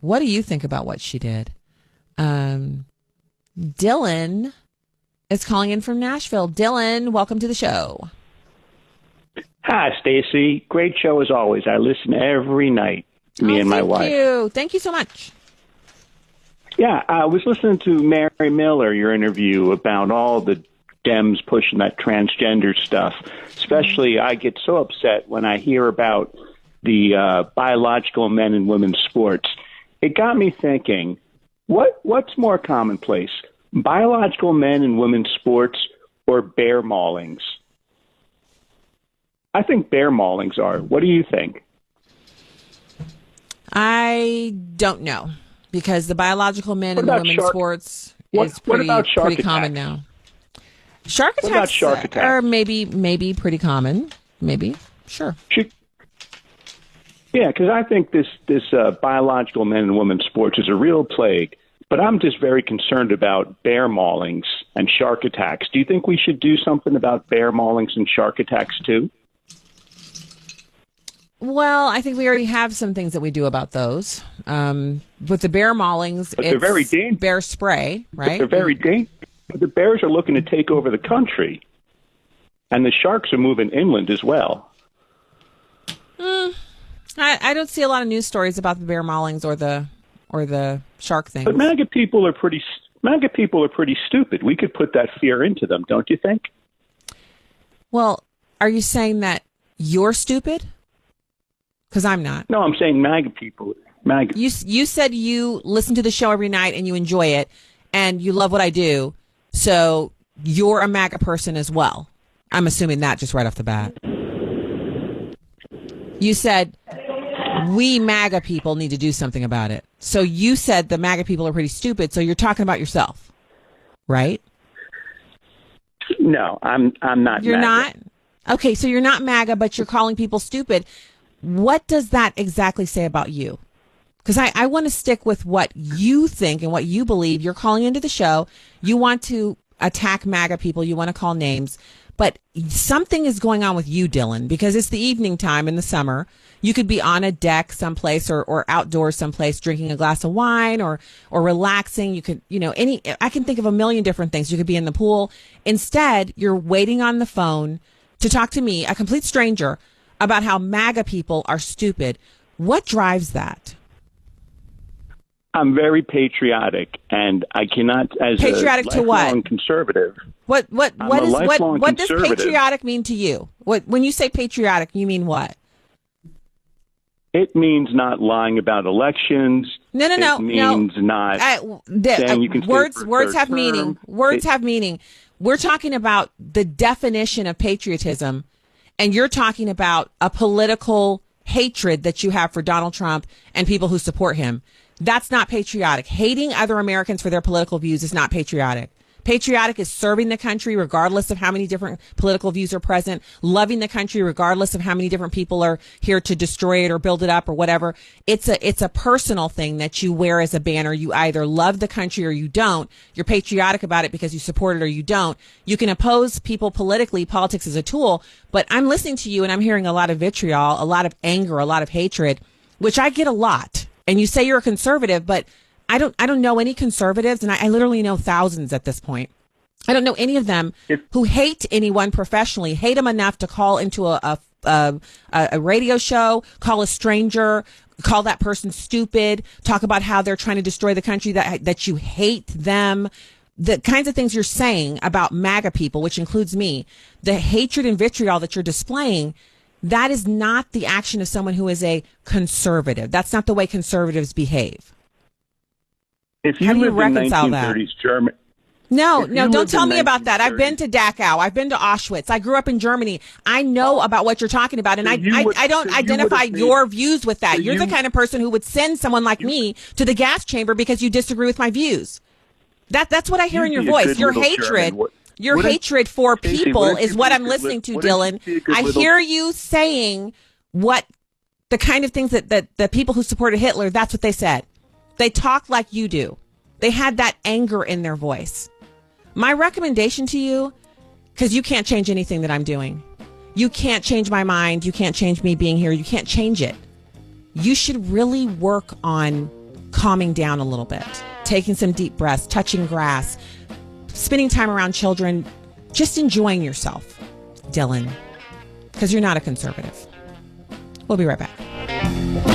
What do you think about what she did? Dylan is calling in from Nashville. Dylan, welcome to the show. Hi, Stacey. Great show as always. I listen every night, me and my wife. Thank you. Thank you so much. Yeah, I was listening to Mary Miller, your interview about all the Dems pushing that transgender stuff. Especially, I get so upset when I hear about the biological men and women's sports. It got me thinking, what's more commonplace, biological men and women's sports or bear maulings? I think bear maulings are. What do you think? I don't know, because the biological men and the women's sports is pretty common now. Shark attacks are maybe pretty common. Maybe. Sure. Yeah, because I think this biological men and women's sports is a real plague. But I'm just very concerned about bear maulings and shark attacks. Do you think we should do something about bear maulings and shark attacks too? Well, I think we already have some things that we do about those. With the bear maulings, but they're very dangerous. Bear spray, right? But they're very dangerous. The bears are looking to take over the country, and the sharks are moving inland as well. I don't see a lot of news stories about the bear maulings or the shark thing. But MAGA people are pretty stupid. We could put that fear into them, don't you think? Well, are you saying that you're stupid? Because I'm not. No, I'm saying MAGA people. You said you listen to the show every night and you enjoy it and you love what I do. So you're a MAGA person as well. I'm assuming that just right off the bat. You said we MAGA people need to do something about it. So you said the MAGA people are pretty stupid. So you're talking about yourself, right? No, I'm not. You're MAGA. not? Okay, so you're not MAGA, but you're calling people stupid. What does that exactly say about you? Because I want to stick with what you think and what you believe. You're calling into the show. You want to attack MAGA people. You want to call names. But something is going on with you, Dylan, because it's the evening time in the summer. You could be on a deck someplace or outdoors someplace drinking a glass of wine or relaxing. You could, I can think of a million different things. You could be in the pool. Instead, you're waiting on the phone to talk to me, a complete stranger, about how MAGA people are stupid. What drives that? I'm very patriotic, and I cannot, as patriotic a to lifelong what? Conservative. What does patriotic mean to you? When you say patriotic, you mean what? It means not lying about elections. No. It means not saying you can words have meaning. Words have meaning. We're talking about the definition of patriotism, and you're talking about a political hatred that you have for Donald Trump and people who support him. That's not patriotic. Hating other Americans for their political views is not patriotic. Patriotic is serving the country regardless of how many different political views are present, loving the country regardless of how many different people are here to destroy it or build it up or whatever. It's a personal thing that you wear as a banner. You either love the country or you don't. You're patriotic about it because you support it or you don't. You can oppose people politically. Politics is a tool, but I'm listening to you and I'm hearing a lot of vitriol, a lot of anger, a lot of hatred, which I get a lot. And you say you're a conservative, but I don't know any conservatives, and I literally know thousands at this point. I don't know any of them who hate anyone professionally, hate them enough to call into a radio show, call a stranger, call that person stupid, talk about how they're trying to destroy the country, that you hate them. The kinds of things you're saying about MAGA people, which includes me, the hatred and vitriol that you're displaying, that is not the action of someone who is a conservative. That's not the way conservatives behave. If you How do you lived in reconcile 1930s Germany, No, don't tell me about that. I've been to Dachau. I've been to Auschwitz. I grew up in Germany. I know about what you're talking about, and I don't identify your views with that. You're the kind of person who would send someone like me to the gas chamber because you disagree with my views. That's what I hear in your voice. Your hatred. Your hatred for people is what I'm listening to, Dylan. I hear you saying what the kind of things that the people who supported Hitler, that's what they said. They talk like you do. They had that anger in their voice. My recommendation to you, because you can't change anything that I'm doing. You can't change my mind. You can't change me being here. You can't change it. You should really work on calming down a little bit, taking some deep breaths, touching grass, spending time around children, just enjoying yourself, Dylan, because you're not a conservative. We'll be right back.